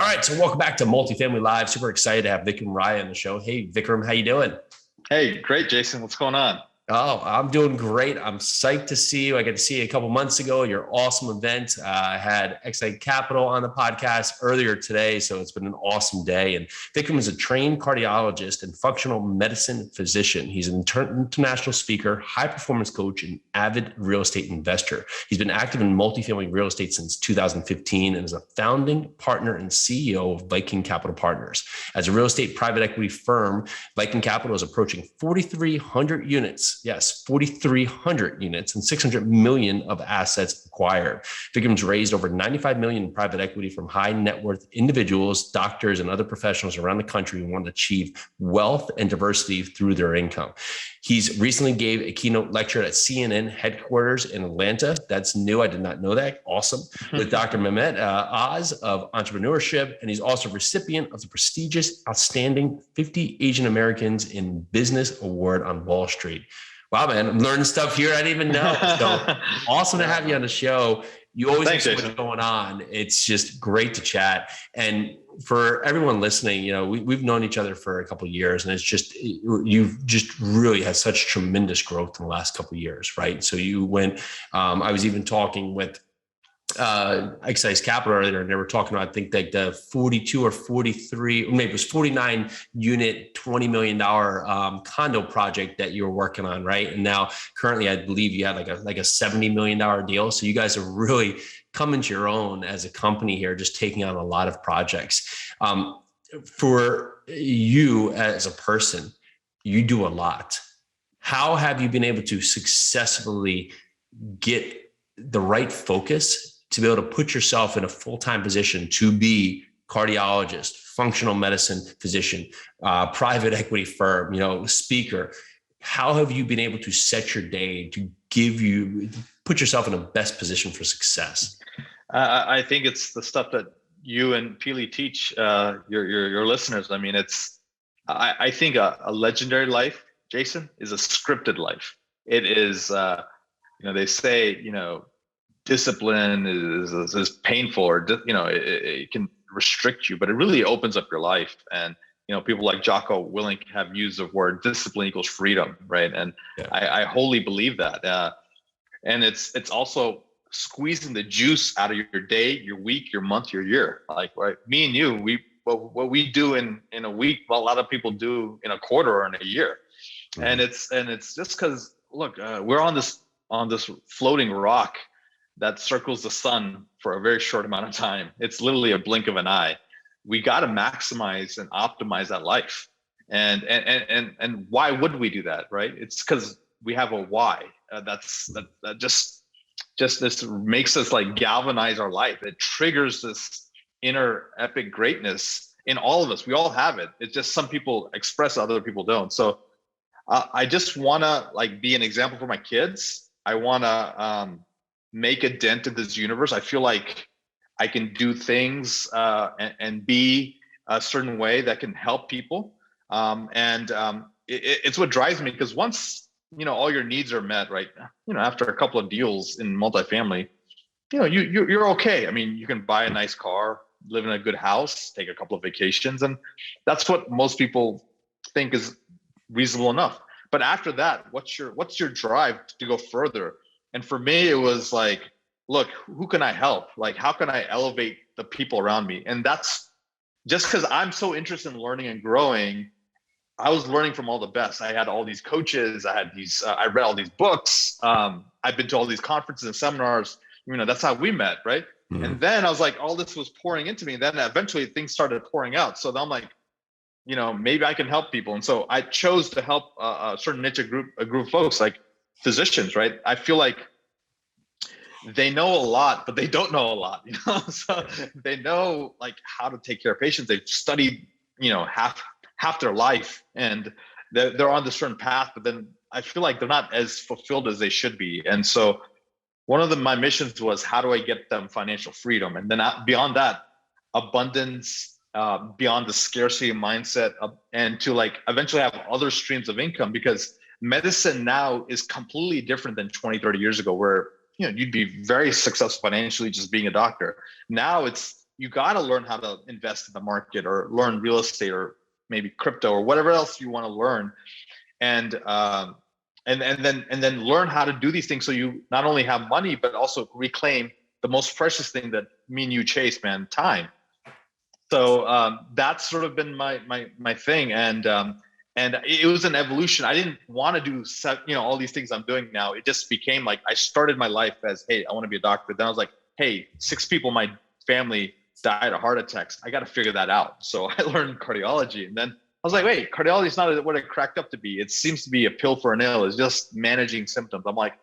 All right, so welcome back to Multifamily Live. Super excited to have Vikram Raya on the show. Hey, Vikram, how you doing? Hey, great, Jason. What's going on? Oh, I'm doing great. I'm psyched to see you. I got to see you a couple months ago, your awesome event. I had Untitled Capital on the podcast earlier today, so it's been an awesome day. And Vikram is a trained cardiologist and functional medicine physician. He's an international speaker, high performance coach, and avid real estate investor. He's been active in multifamily real estate since 2015 and is a founding partner and CEO of Viking Capital Partners. As a real estate private equity firm, Viking Capital is approaching 4,300 units. Yes, 4,300 units and 600 million of assets acquired. Vikram's raised over 95 million in private equity from high net worth individuals, doctors, and other professionals around the country who want to achieve wealth and diversity through their income. He's recently gave a keynote lecture at CNN headquarters in Atlanta. That's new. I did not know that. Awesome. With Dr. Mehmet Oz of entrepreneurship. And he's also recipient of the prestigious Outstanding 50 Asian Americans in Business Award on Wall Street. Wow, man, I'm learning stuff here I didn't even know. So awesome to have you on the show. You always have so much going on. It's just great to chat. And for everyone listening, you know, we've known each other for a couple of years, and it's just, you've just really had such tremendous growth in the last couple of years, right? So you went, I was even talking with Untitled Capital earlier, and they were talking about, I think, like the 42 or 43, or maybe it was 49 unit, $20 million condo project that you were working on, right? And now currently, I believe you had like a $70 million deal. So you guys are really coming to your own as a company here, just taking on a lot of projects. For you as a person, you do a lot. How have you been able to successfully get the right focus to be able to put yourself in a full-time position to be cardiologist, functional medicine physician, private equity firm, you know, speaker? How have you been able to set your day to put yourself in the best position for success? I think it's the stuff that you and Peely teach your listeners. I mean, I think a legendary life, Jason, is a scripted life. It is, they say, discipline is painful, or it can restrict you, but it really opens up your life. And people like Jocko Willink have used the word discipline equals freedom, right? And yeah. I wholly believe that. And it's also squeezing the juice out of your day, your week, your month, your year. Like, right, me and you, what we do in a week, what a lot of people do in a quarter or in a year. Mm-hmm. And it's just because, look, we're on this floating rock that circles the sun for a very short amount of time. It's literally a blink of an eye. We got to maximize and optimize that life. And why would we do that, right? It's because we have a why. That just this makes us like galvanize our life. It triggers this inner epic greatness in all of us. We all have it. It's just some people express, other people don't. So I just want to like be an example for my kids. I want to make a dent in this universe. I feel like I can do things and be a certain way that can help people. It's what drives me, because once, all your needs are met, right? After a couple of deals in multifamily, you're okay. I mean, you can buy a nice car, live in a good house, take a couple of vacations. And that's what most people think is reasonable enough. But after that, what's your drive to go further? And for me, it was like, look, who can I help? Like, how can I elevate the people around me? And that's just because I'm so interested in learning and growing. I was learning from all the best. I had all these coaches. I read all these books. I've been to all these conferences and seminars. That's how we met, right? Mm-hmm. And then I was like, all this was pouring into me. And then eventually things started pouring out. So then I'm like, maybe I can help people. And so I chose to help a certain niche, a group of folks, like physicians, right? I feel like they know a lot, but they don't know a lot, So they know like how to take care of patients. They've studied, half their life, and they're on this certain path, but then I feel like they're not as fulfilled as they should be. And so one of my missions was, how do I get them financial freedom? And then beyond that, abundance, beyond the scarcity mindset, and to like eventually have other streams of income, because medicine now is completely different than 20, 30 years ago, where you'd be very successful financially just being a doctor. Now it's you got to learn how to invest in the market or learn real estate or maybe crypto or whatever else you want to learn. And then learn how to do these things so you not only have money, but also reclaim the most precious thing that me and you chase, man, time. So that's sort of been my thing. And it was an evolution. I didn't want to do, all these things I'm doing now. It just became like, I started my life as, hey, I want to be a doctor. Then I was like, hey, 6 people in my family died of heart attacks. I got to figure that out. So I learned cardiology. And then I was like, wait, cardiology is not what it cracked up to be. It seems to be a pill for an ill. It's just managing symptoms. I'm like,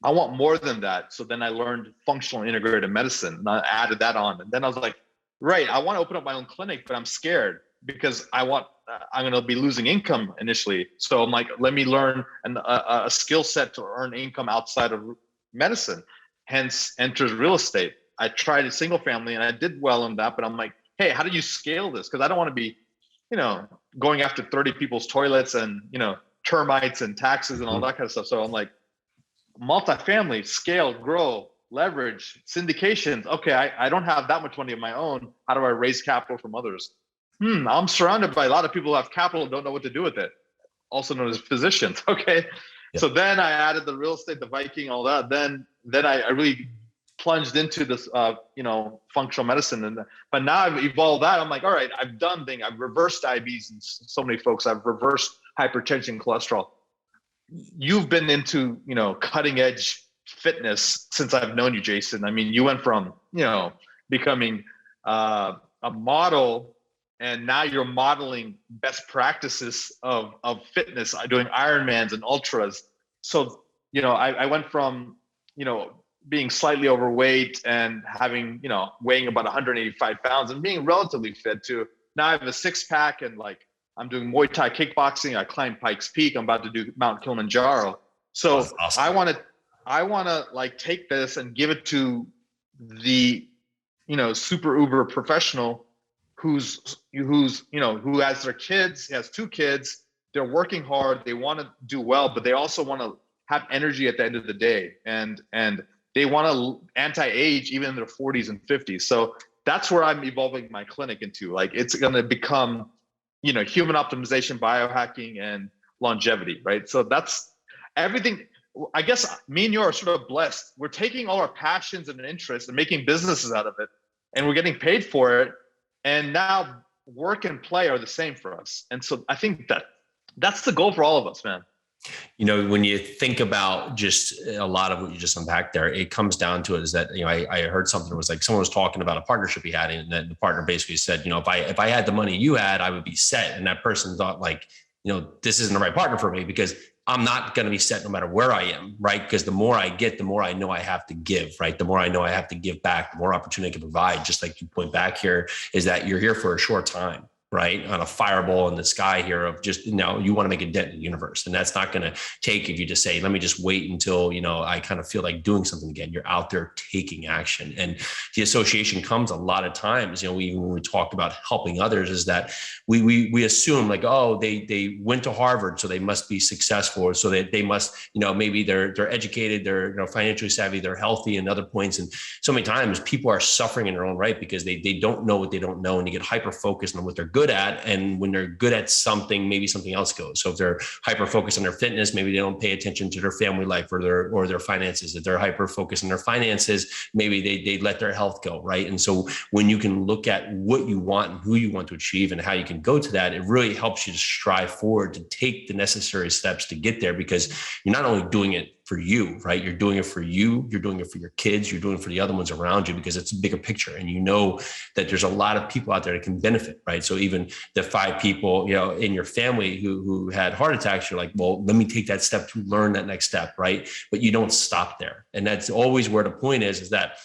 I want more than that. So then I learned functional integrated medicine and I added that on. And then I was like, right, I want to open up my own clinic, but I'm scared because I'm going to be losing income initially. So I'm like, let me learn a skill set to earn income outside of medicine. Hence enters real estate. I tried a single family and I did well in that, but I'm like, hey, how do you scale this? Because I don't want to be, going after 30 people's toilets and, termites and taxes and all that kind of stuff. So I'm like, multifamily, scale, grow, leverage, syndications. Okay, I don't have that much money of my own. How do I raise capital from others? I'm surrounded by a lot of people who have capital and don't know what to do with it, also known as physicians. Okay. Yep. So then I added the real estate, the Viking, all that. Then I really plunged into this, functional medicine. But now I've evolved that. I'm like, all right, I've done things. I've reversed diabetes in so many folks. I've reversed hypertension, cholesterol. You've been into, cutting edge fitness since I've known you, Jason. I mean, you went from, becoming a model, and now you're modeling best practices of fitness, doing Ironmans and ultras. So, I went from, being slightly overweight and having, weighing about 185 pounds and being relatively fit to now I have a 6-pack and like I'm doing Muay Thai kickboxing. I climbed Pikes Peak. I'm about to do Mount Kilimanjaro. So awesome. I want to like take this and give it to the, super uber professional who has their kids, he has 2 kids. They're working hard. They want to do well, but they also want to have energy at the end of the day. And they want to anti-age even in their 40s and 50s. So that's where I'm evolving my clinic into. Like it's going to become, human optimization, biohacking, and longevity, right? So that's everything. I guess me and you are sort of blessed. We're taking all our passions and interests and making businesses out of it, and we're getting paid for it. And now work and play are the same for us. And so I think that's the goal for all of us, man. When you think about just a lot of what you just unpacked there, it comes down to it is that, I heard something that was like, someone was talking about a partnership he had, and then the partner basically said, if I had the money you had, I would be set. And that person thought like, this isn't the right partner for me because I'm not going to be set no matter where I am, right? Because the more I get, the more I know I have to give, right? The more I know I have to give back, the more opportunity I can provide. Just like you point back here, is that you're here for a short time, right? On a fireball in the sky here of just, you want to make a dent in the universe. And that's not going to take if you just say, let me just wait until, I kind of feel like doing something again. You're out there taking action. And the association comes a lot of times, even when we talk about helping others, is that we assume like, oh, they went to Harvard, so they must be successful, or so they must, maybe they're educated, they're financially savvy, they're healthy and other points. And so many times people are suffering in their own right because they don't know what they don't know, and you get hyper-focused on what they're good at. And when they're good at something, maybe something else goes. So if they're hyper-focused on their fitness, maybe they don't pay attention to their family life or their finances. If they're hyper-focused on their finances, maybe they let their health go, right? And so when you can look at what you want and who you want to achieve and how you can go to that, it really helps you to strive forward, to take the necessary steps to get there, because you're not only doing it for you, right? You're doing it for you. You're doing it for your kids. You're doing it for the other ones around you, because it's a bigger picture. And that there's a lot of people out there that can benefit, right? So even the 5 people, in your family who had heart attacks, you're like, well, let me take that step to learn that next step, right? But you don't stop there. And that's always where the point is that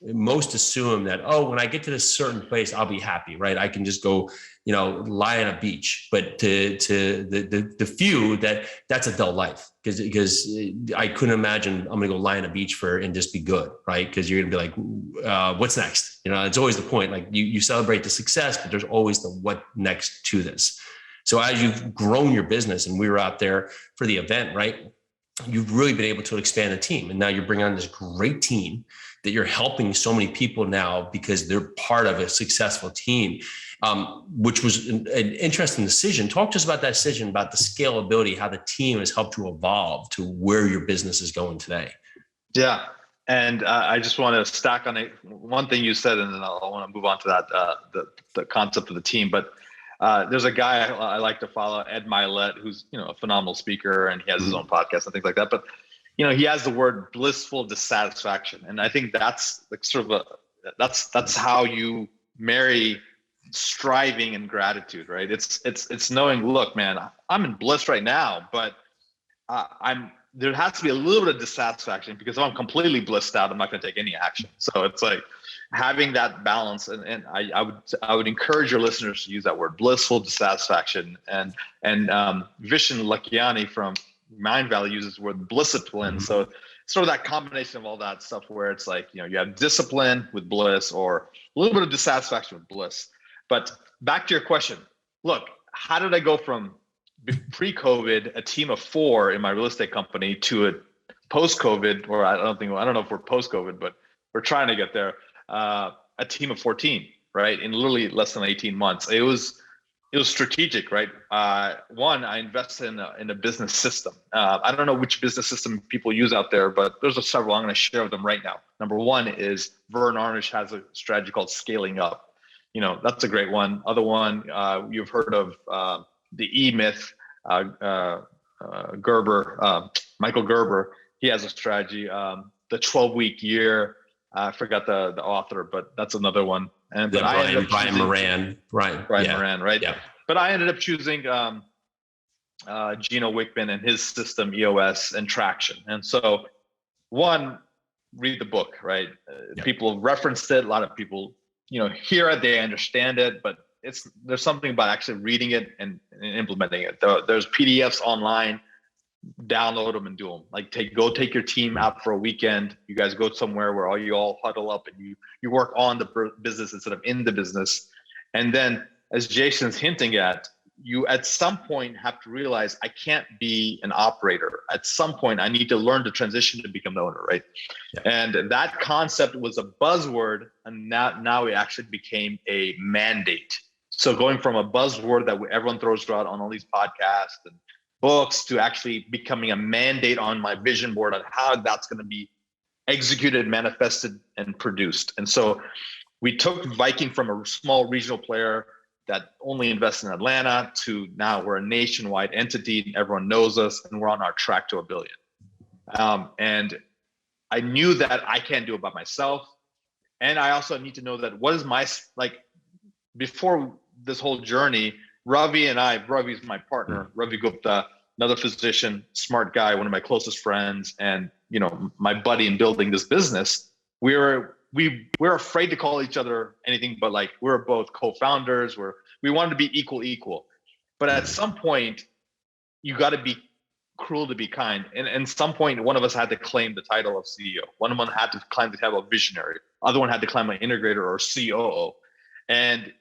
most assume that, oh, when I get to this certain place, I'll be happy, right? I can just go, lie on a beach. But to the few, that's a dull life, because I couldn't imagine I'm going to go lie on a beach and just be good, right? Because you're going to be like, what's next? It's always the point. Like you celebrate the success, but there's always the what next to this. So as you've grown your business, and we were out there for the event, right? You've really been able to expand the team, and now you're bringing on this great team that you're helping so many people now because they're part of a successful team, which was an interesting decision. Talk to us about that decision, about the scalability, how the team has helped you evolve to where your business is going today. Yeah. And I just want to stack on one thing you said, and then I want to move on to that, the concept of the team. But there's a guy I like to follow, Ed Milet, who's, a phenomenal speaker, and he has his own podcast and things like that. But, he has the word blissful dissatisfaction. And I think that's like sort of that's how you marry striving and gratitude, right? It's knowing, look, man, I'm in bliss right now, but there has to be a little bit of dissatisfaction, because if I'm completely blissed out, I'm not going to take any action. So it's like having that balance, and I would encourage your listeners to use that word, blissful dissatisfaction. And Vishen Lakhiani from Mind Valley uses the word blissipline. So sort of that combination of all that stuff, where it's like, you have discipline with bliss, or a little bit of dissatisfaction with bliss. But back to your question, look, how did I go from pre-COVID, a team of 4 in my real estate company, to a post-COVID, or I don't know if we're post-COVID, but we're trying to get there, a team of 14, right? In literally less than 18 months. It was strategic, right? One, I invested in a business system. I don't know which business system people use out there, but there's several. I'm going to share them right now. Number one is Vern Arnish has a strategy called Scaling Up. That's a great one. Other one, you've heard of the E-Myth, Gerber, Michael Gerber. He has a strategy, the 12-week year. I forgot the author, but that's another one. And Brian Moran, Moran, right? Yeah. But I ended up choosing Gino Wickman and his system, EOS and Traction. And so, one, read the book, right? People referenced it. A lot of people, hear it, they understand it, but there's something about actually reading it and implementing it. There's PDFs online. Download them and do them. Like go take your team out for a weekend. You guys go somewhere where you all huddle up and you work on the business instead of in the business. And then, as Jason's hinting at, you at some point have to realize, I can't be an operator. At some point, I need to learn to transition to become the owner, right? Yeah. And that concept was a buzzword, and now it actually became a mandate. So going from a buzzword that everyone throws out on all these podcasts and books to actually becoming a mandate on my vision board on how that's going to be executed, manifested, and produced. And so we took Viking from a small regional player that only invests in Atlanta to now we're a nationwide entity. Everyone knows us, and we're on our track to $1 billion. And I knew that I can't do it by myself. And I also need to know that before this whole journey, Ravi's my partner, Ravi Gupta, another physician, smart guy, one of my closest friends, and my buddy in building this business. We're afraid to call each other anything but we're both co-founders. We wanted to be equal. But at some point, you got to be cruel to be kind. And at some point, one of us had to claim the title of CEO. One of them had to claim the title of visionary. Other one had to claim an integrator or COO. And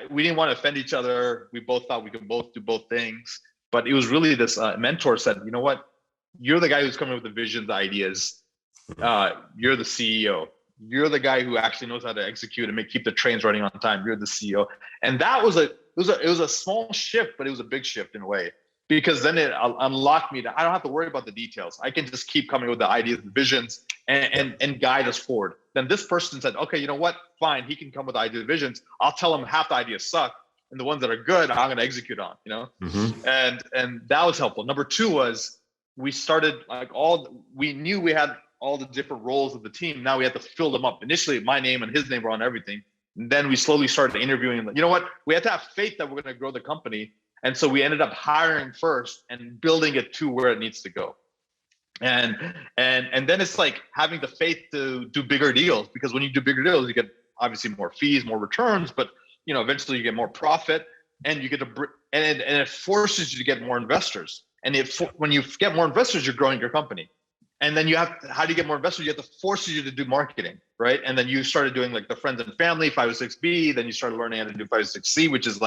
we didn't want to offend each other. We both thought we could both do both things. But it was really this mentor said, you know what? You're the guy who's coming up with the vision, the ideas. You're the CEO. You're the guy who actually knows how to execute and keep the trains running on time. You're the CEO. And that was it was a small shift, but it was a big shift in a way, because then it unlocked me I don't have to worry about the details. I can just keep coming with the ideas, the visions, and guide us forward. Then this person said, okay, you know what? Fine. He can come with ideas, visions. I'll tell him half the ideas suck, and the ones that are good, I'm going to execute on, And that was helpful. Number 2 was we started we knew we had all the different roles of the team. Now we had to fill them up. Initially, my name and his name were on everything. And then we slowly started interviewing. You know what? We had to have faith that we're going to grow the company. And so we ended up hiring first and building it to where it needs to go. And then it's like having the faith to do bigger deals, because when you do bigger deals, you get obviously more fees, more returns, but eventually you get more profit, and you get and it forces you to get more investors. And when you get more investors, you're growing your company. And then how do you get more investors? You have to force you to do marketing, right? And then you started doing the friends and family 506B. Then you started learning how to do 506C, which is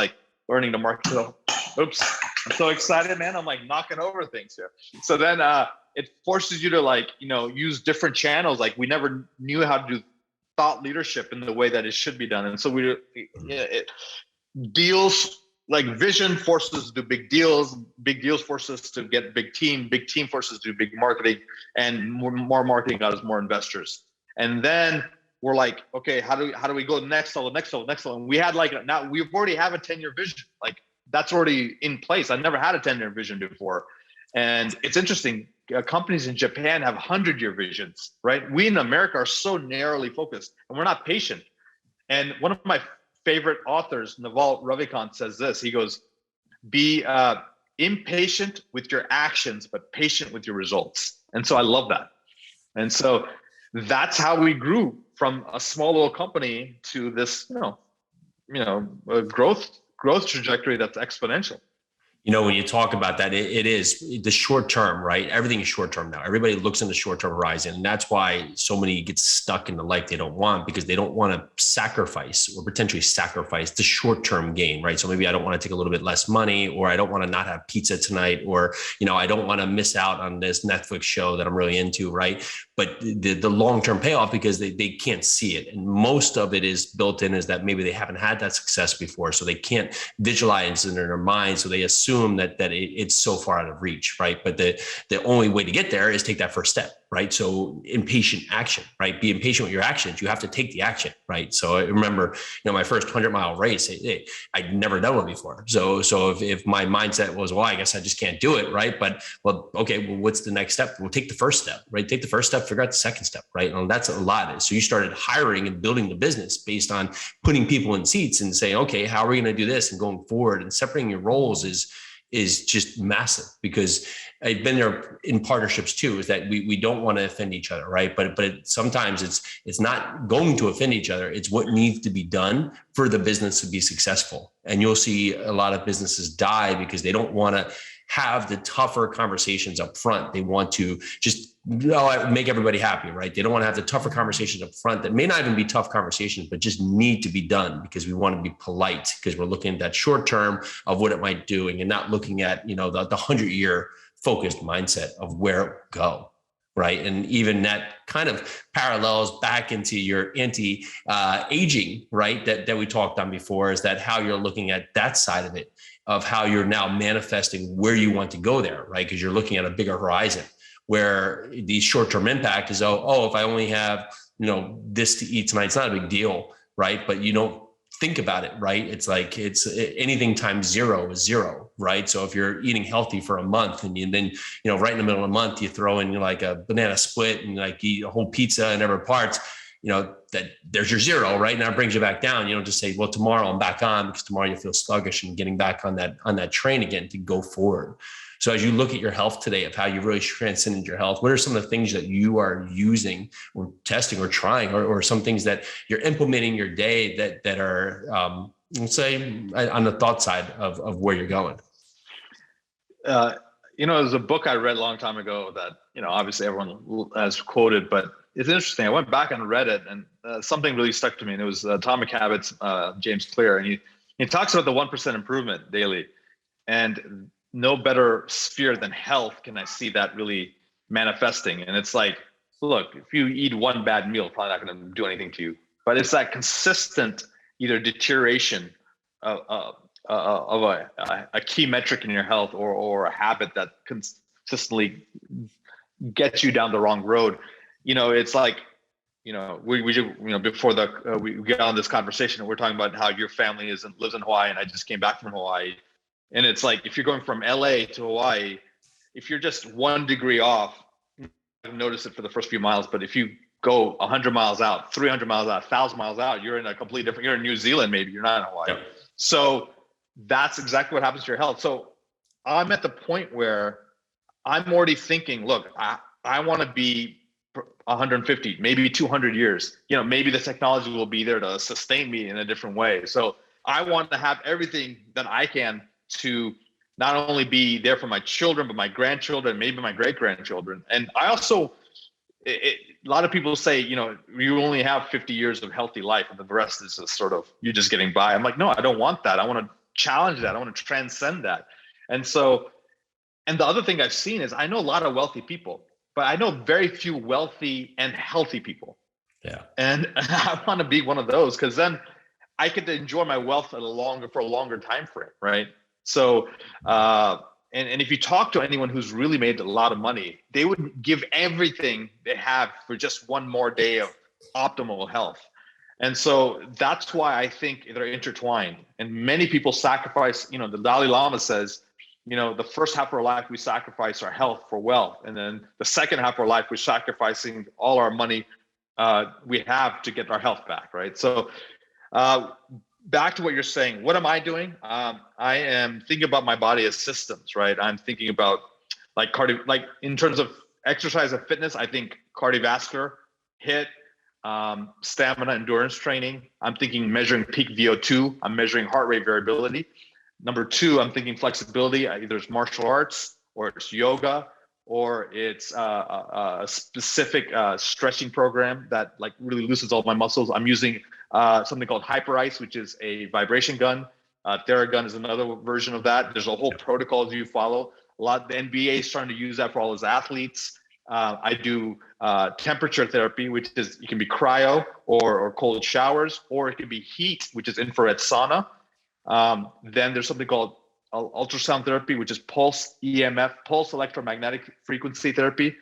learning to market. So, oops, I'm so excited, man. I'm knocking over things here. So then it forces you to like, use different channels. Like we never knew how to do thought leadership in the way that it should be done. And so deals, like vision forces us to do big deals force us to get big team forces us to do big marketing, and more marketing got us more investors. And then we're like, okay, how do we go next level? And we had like, now we've already have a 10-year vision. Like that's already in place. I never had a 10-year vision before. And it's interesting, companies in Japan have 100-year visions, right? We in America are so narrowly focused, and we're not patient. And one of my favorite authors, Naval Ravikant, says this. He goes, be impatient with your actions, but patient with your results. And so I love that. And so that's how we grew from a small little company to this, a growth trajectory that's exponential. When you talk about that, it is the short term, right? Everything is short term now. Everybody looks in the short term horizon. And that's why so many get stuck in the life they don't want, because they don't want to sacrifice or potentially sacrifice the short term gain, right? So maybe I don't want to take a little bit less money, or I don't want to not have pizza tonight, or, I don't want to miss out on this Netflix show that I'm really into, right? But the long-term payoff, because they can't see it. And most of it is built in is that maybe they haven't had that success before. So they can't visualize it in their mind. So they assume that it's so far out of reach, right? But the only way to get there is take that first step, right? So impatient action, right? Be impatient with your actions. You have to take the action, right? So I remember, my first 100-mile race, I'd never done one before. So if my mindset was, well, I guess I just can't do it, right? But what's the next step? We'll take the first step, right? Take the first step, figure out the second step, right? And that's a lot. So you started hiring and building the business based on putting people in seats and saying, okay, how are we going to do this and going forward? And separating your roles is just massive, because I've been there in partnerships too, is that we don't want to offend each other, right? But sometimes it's not going to offend each other. It's what needs to be done for the business to be successful. And you'll see a lot of businesses die because they don't want to have the tougher conversations up front. They want to just make everybody happy, right? They don't want to have the tougher conversations up front that may not even be tough conversations, but just need to be done because we want to be polite, because we're looking at that short term of what it might do, and not looking at, the 100-year focused mindset of where it go. Right. And even that kind of parallels back into your anti-aging, right? That we talked on before, is that how you're looking at that side of it, of how you're now manifesting where you want to go there, right? Because you're looking at a bigger horizon, where the short-term impact is, if I only have, this to eat tonight, it's not a big deal, right? But you don't think about it, right? It's like anything times zero is zero, right? So if you're eating healthy for a month, and then right in the middle of the month you throw in like a banana split and like eat a whole pizza and every parts, that there's your zero, right? Now it brings you back down. You don't just say, well, tomorrow I'm back on, because tomorrow you feel sluggish and getting back on that train again to go forward. So as you look at your health today, of how you really transcended your health, what are some of the things that you are using or testing or trying, or some things that you're implementing in your day that are, let's say, on the thought side of where you're going? There's a book I read a long time ago that, obviously everyone has quoted, but it's interesting. I went back and read it, and something really stuck to me. And it was Atomic Habits, James Clear. And he talks about the 1% improvement daily. And no better sphere than health can I see that really manifesting. And it's like, look, if you eat one bad meal, it's probably not going to do anything to you. But it's that consistent either deterioration of a key metric in your health, or a habit that consistently gets you down the wrong road. It's like, we before we got on this conversation, we're talking about how your family lives in Hawaii, and I just came back from Hawaii. And it's like, if you're going from LA to Hawaii, if you're just 1 degree off, I've noticed it for the first few miles, but if you go 100 miles out, 300 miles out, 1,000 miles out, you're in a completely different, you're in New Zealand, maybe you're not in Hawaii. Yep. So that's exactly what happens to your health. So I'm at the point where I'm already thinking, look, I want to be 150, maybe 200 years, maybe the technology will be there to sustain me in a different way. So I want to have everything that I can to not only be there for my children, but my grandchildren, maybe my great-grandchildren. And I also, a lot of people say, you only have 50 years of healthy life, and the rest is just sort of, you're just getting by. I'm like, no, I don't want that. I want to challenge that. I want to transcend that. And so, and the other thing I've seen is, I know a lot of wealthy people, but I know very few wealthy and healthy people. Yeah. And I want to be one of those, because then I could enjoy my wealth for a longer time frame, right? So, and if you talk to anyone who's really made a lot of money, they would give everything they have for just one more day of optimal health. And so that's why I think they're intertwined. And many people sacrifice, the Dalai Lama says, the first half of our life, we sacrifice our health for wealth. And then the second half of our life, we're sacrificing all our money we have to get our health back, right? So back to what you're saying, what am I doing? I am thinking about my body as systems, right? I'm thinking about like in terms of exercise and fitness, I think cardiovascular, HIIT, stamina, endurance training. I'm thinking measuring peak VO2. I'm measuring heart rate variability. Number two, I'm thinking flexibility. Either it's martial arts or it's yoga or it's a specific stretching program that like really loosens all my muscles. I'm using something called Hyperice, which is a vibration gun. Theragun is another version of that. There's a whole protocol you follow. A lot of the NBA is starting to use that for all his athletes. I do temperature therapy, which is, it can be cryo or cold showers, or it can be heat, which is infrared sauna. Then there's something called ultrasound therapy, which is pulse EMF, pulse electromagnetic frequency therapy.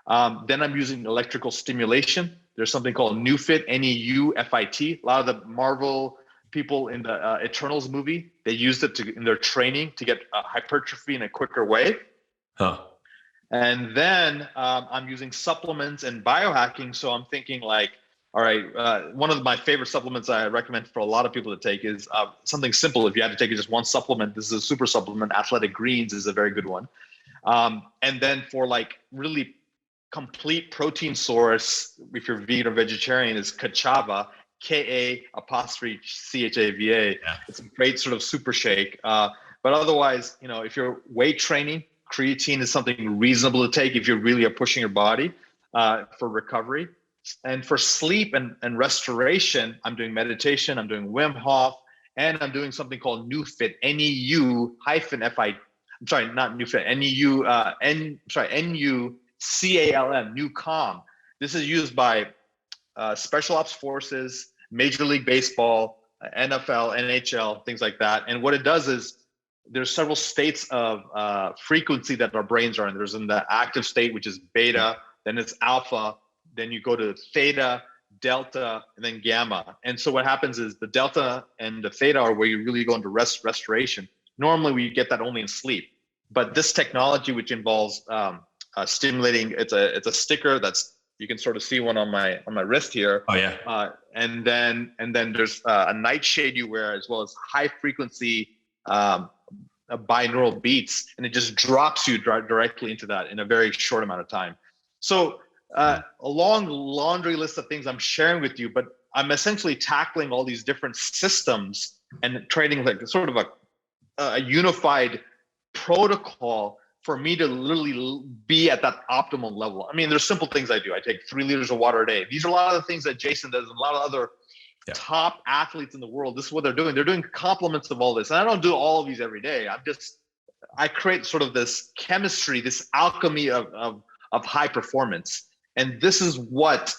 Then I'm using electrical stimulation. There's something called NeuFit, NEUFIT. A lot of the Marvel people in the Eternals movie, they used it in their training to get hypertrophy in a quicker way. Huh. And then I'm using supplements and biohacking. So I'm thinking like, all right, one of my favorite supplements I recommend for a lot of people to take is something simple. If you had to take just one supplement, this is a super supplement. Athletic Greens is a very good one. And then for like really complete protein source, if you're vegan or vegetarian, is Kachava, Ka''Chava. Yeah. It's a great sort of super shake. But otherwise, if you're weight training, creatine is something reasonable to take if you really are pushing your body for recovery. And for sleep and restoration, I'm doing meditation, I'm doing Wim Hof, and I'm doing something called NeuFit, NEU-FIT. I'm sorry, not NeuFit, NUCALM, NewCalm. This is used by special ops forces, Major League Baseball, NFL, NHL, things like that. And what it does is there's several states of frequency that our brains are in. There's in the active state, which is beta, then it's alpha, then you go to theta, delta, and then gamma. And so what happens is the delta and the theta are where you really go into restoration. Normally we get that only in sleep, but this technology, which involves stimulating, it's a sticker that's, you can sort of see one on my wrist here. Oh yeah. And then there's a nightshade you wear, as well as high frequency binaural beats, and it just drops you directly into that in a very short amount of time. So a long laundry list of things I'm sharing with you, but I'm essentially tackling all these different systems and creating like sort of a unified protocol for me to literally be at that optimal level. I mean, there's simple things I do. I take 3 liters of water a day. These are a lot of the things that Jason does and a lot of other top athletes in the world. This is what they're doing. They're doing complements of all this. And I don't do all of these every day. I create sort of this chemistry, this alchemy of high performance. And this is what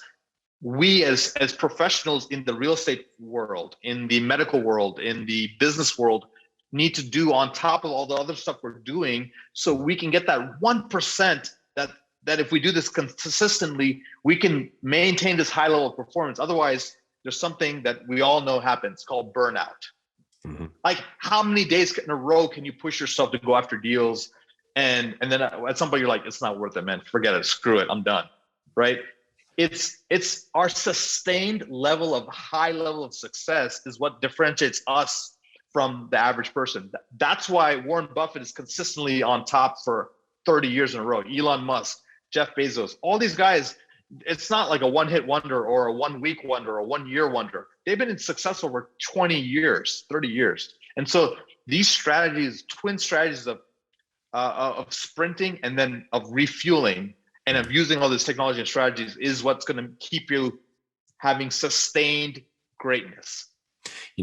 we as professionals in the real estate world, in the medical world, in the business world need to do on top of all the other stuff we're doing, so we can get that 1% that if we do this consistently, we can maintain this high level of performance. Otherwise, there's something that we all know happens called burnout. Mm-hmm. Like how many days in a row can you push yourself to go after deals? And then at some point you're like, it's not worth it, man. Forget it. Screw it. I'm done. Right? It's our sustained level of high level of success is what differentiates us from the average person. That's why Warren Buffett is consistently on top for 30 years in a row. Elon Musk, Jeff Bezos, all these guys, it's not like a one-hit wonder or a one-week wonder or a one-year wonder. They've been successful for 20 years, 30 years. And so these strategies, twin strategies of sprinting and then of refueling and of using all this technology and strategies is what's going to keep you having sustained greatness.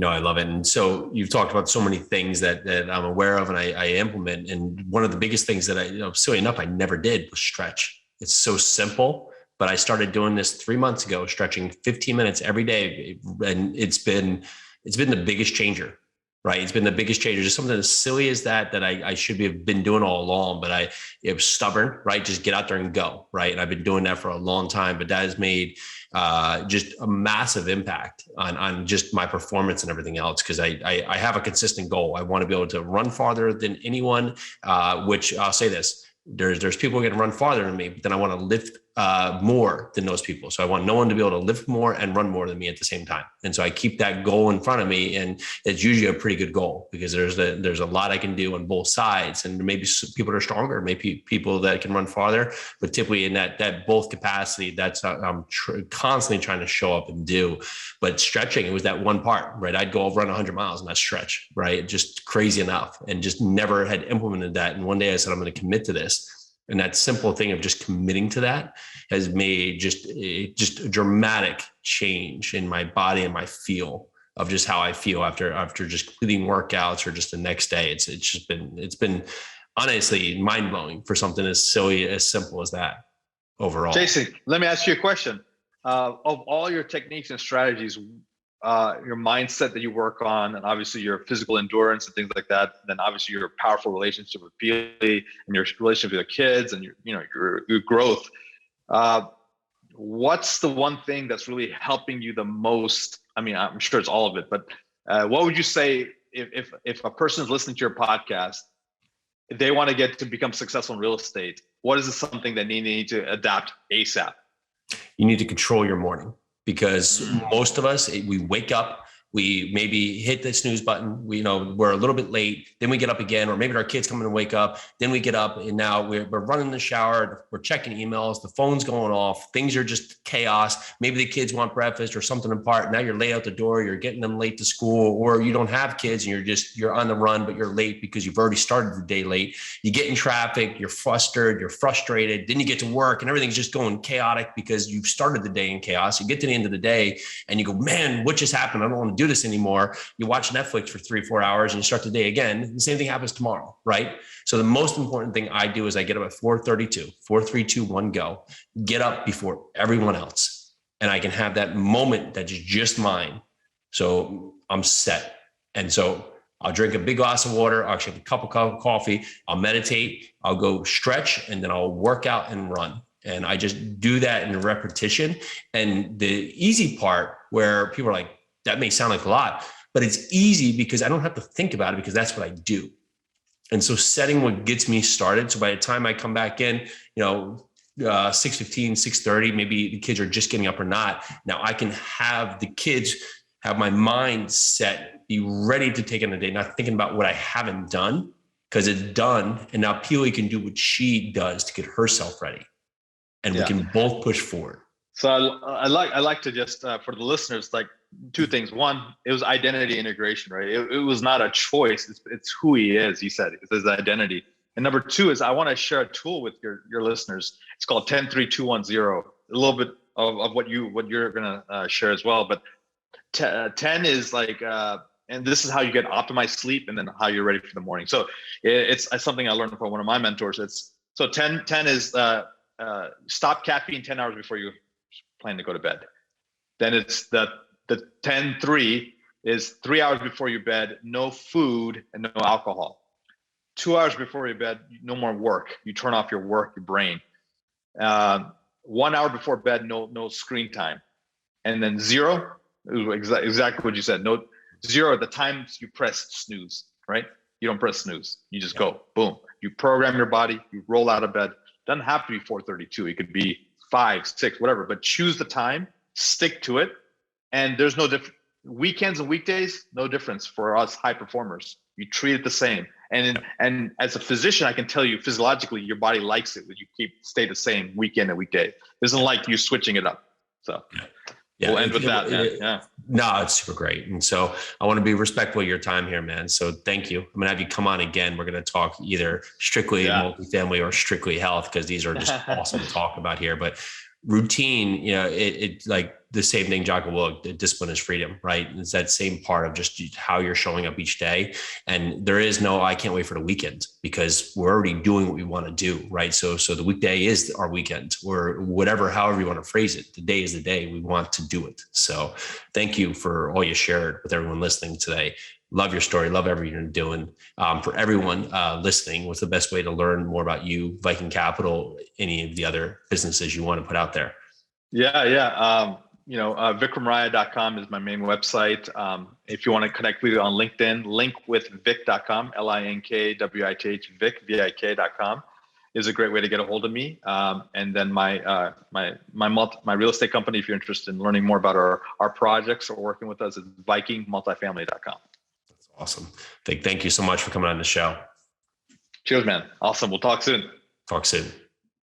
I love it. And so you've talked about so many things that I'm aware of and I implement. And one of the biggest things that silly enough, I never did was stretch. It's so simple, but I started doing this 3 months ago, stretching 15 minutes every day. And it's been the biggest changer, right? It's been the biggest changer. Just something as silly as that I should have been doing all along, but it was stubborn, right? Just get out there and go, right? And I've been doing that for a long time, but that has made just a massive impact on just my performance and everything else. Cause I have a consistent goal. I want to be able to run farther than anyone, which I'll say this, there's people who can run farther than me, but then I want to lift more than those people. So I want no one to be able to lift more and run more than me at the same time. And so I keep that goal in front of me, and it's usually a pretty good goal because there's a lot I can do on both sides, and maybe people are stronger, maybe people that can run farther, but typically in that both capacity, that's I'm constantly trying to show up and do. But stretching, it was that one part, right? I'd go run 100 miles and that's stretch, right? Just crazy enough, and just never had implemented that. And one day I said, I'm going to commit to this. And that simple thing of just committing to that has made just a dramatic change in my body and my feel of just how I feel after just completing workouts or just the next day. It's been honestly mind blowing for something as silly, as simple as that overall. Jason, let me ask you a question. Of all your techniques and strategies, your mindset that you work on, and obviously your physical endurance and things like that, and then obviously your powerful relationship with Peely and your relationship with your kids and your growth. What's the one thing that's really helping you the most? I mean, I'm sure it's all of it, but what would you say if a person is listening to your podcast, if they want to get to become successful in real estate, what is something that they need to adapt ASAP? You need to control your morning. Because most of us, we wake up, we maybe hit the snooze button, we're a little bit late, then we get up again, or maybe our kids come in and wake up, then we get up, and now we're running the shower, we're checking emails, the phone's going off, things are just chaos. Maybe the kids want breakfast or something apart. Now you're late out the door, you're getting them late to school, or you don't have kids and you're on the run, but you're late because you've already started the day late. You get in traffic, you're flustered, you're frustrated, then you get to work and everything's just going chaotic because you've started the day in chaos. You get to the end of the day and you go, man, what just happened? I don't want to do this anymore. You watch Netflix for 3-4 hours and you start the day again. The same thing happens tomorrow, right? So the most important thing I do is I get up at 4:32, 4, 3, 2, 1, go. Get up before everyone else. And I can have that moment that is just mine. So I'm set. And so I'll drink a big glass of water. I'll actually have a cup of coffee. I'll meditate. I'll go stretch, and then I'll work out and run. And I just do that in repetition. And the easy part where people are like, that may sound like a lot, but it's easy because I don't have to think about it because that's what I do. And so setting what gets me started. So by the time I come back in, 6:15, 6:30, maybe the kids are just getting up or not. Now I can have the kids have my mind set, be ready to take in the day, not thinking about what I haven't done because it's done. And now Peely can do what she does to get herself ready. And we can both push forward. So I like to just, for the listeners, like two things. One, it was identity integration, right? It was not a choice. It's who he is, he said. It's his identity. And number two is I want to share a tool with your listeners. It's called 10-3-2-1-0. A little bit of what you're going to share as well. But 10 is like, and this is how you get optimized sleep and then how you're ready for the morning. So it's something I learned from one of my mentors. 10 is stop caffeine 10 hours before you plan to go to bed. Then it's the 10-3 is 3 hours before your bed, no food and no alcohol. 2 hours before your bed, no more work. You turn off your work, your brain. 1 hour before bed, no screen time. And then 0, exactly what you said. 0, the times you press snooze, right? You don't press snooze. You just go, boom. You program your body, you roll out of bed. Doesn't have to be 4:32. It could be 5, 6, whatever, but choose the time, stick to it. And there's no difference. Weekends and weekdays, no difference for us high performers. You treat it the same. And as a physician, I can tell you physiologically, your body likes it that you stay the same weekend and weekday. It isn't like you switching it up. So we'll end with that. Yeah. No, it's super great. And so I want to be respectful of your time here, man. So thank you. I'm going to have you come on again. We're going to talk either strictly multifamily or strictly health, because these are just awesome to talk about here. But routine, it like the same thing, Jocko Willink, discipline is freedom, right? It's that same part of just how you're showing up each day. And there is no, I can't wait for the weekend, because we're already doing what we want to do, right? So the weekday is our weekend, or whatever, however you want to phrase it. The day is the day. We want to do it. So thank you for all you shared with everyone listening today. Love your story. Love everything you're doing. For everyone listening, what's the best way to learn more about you, Viking Capital, any of the other businesses you want to put out there? Yeah. VikramRaya.com is my main website. If you want to connect with me on LinkedIn, linkwithvik.com, LINKWITH, Vik.com is a great way to get a hold of me. And then my real estate company, if you're interested in learning more about our projects or working with us, is VikingMultifamily.com. That's awesome. Thank you so much for coming on the show. Cheers, man. Awesome. We'll talk soon. Talk soon.